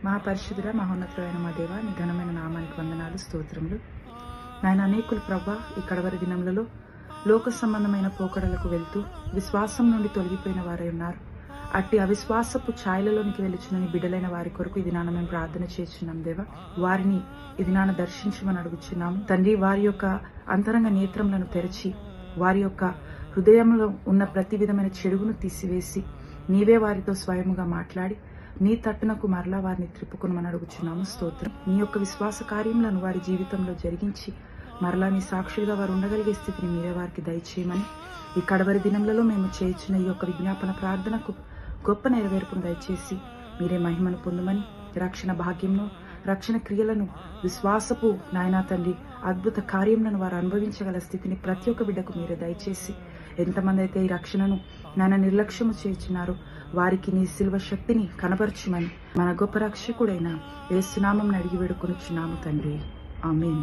మహాపరిశుద్ధుడ మహోన్నతుడైన మా దేవ, నీ ఘనమైన నామానికి వందనాలు, స్తోత్రములు. నాయన, అనేకులు ప్రభా ఈ కడవరి దినములలో లోక సంబంధమైన పోకడలకు వెళ్తూ విశ్వాసం నుండి తొలగిపోయిన వారై ఉన్నారు. అట్టి అవిశ్వాసపు ఛాయలలోనికి వెళ్ళుచున్న నీ బిడ్డలైన వారి కొరకు ఇది నాన్న మేము ప్రార్థన చేస్తున్నాం దేవా. వారిని ఇది నాన్న దర్శించమని అడుగుచున్నాము తండ్రి. వారి యొక్క అంతరంగ నేత్రములను తెరచి వారి యొక్క హృదయంలో ఉన్న ప్రతి విధమైన చెడుగును తీసివేసి నీవే వారితో స్వయముగా మాట్లాడి నీ తట్టునకు మరలా వారిని త్రిప్పుకునమని అడుగుచున్నాము. స్తోత్రం. నీ యొక్క విశ్వాస కార్యములను వారి జీవితంలో జరిగించి మరలా నీ సాక్షులుగా వారు ఉండగలిగే స్థితిని మీరే వారికి దయచేయమని, ఈ కడవరి దినములలో మేము చేయించిన ఈ యొక్క విజ్ఞాపన ప్రార్థనకు గొప్ప నెరవేర్పును దయచేసి మీరే మహిమను పొందమని, రక్షణ భాగ్యంను, రక్షణ క్రియలను, విశ్వాసపు నాయనా తండ్రి అద్భుత కార్యములను వారు అనుభవించగల స్థితిని ప్రతి ఒక్క బిడ్డకు మీరే దయచేసి, ఎంతమంది అయితే ఈ రక్షణను నాయన నిర్లక్ష్యము చేయించినారో వారికి నీ శిల్వ శక్తిని కనపరచుమని మన గొప్ప రక్షకుడైన యేసు నామమున అడిగి వేడుకొనుచున్నాము తండ్రి. ఆమేన్.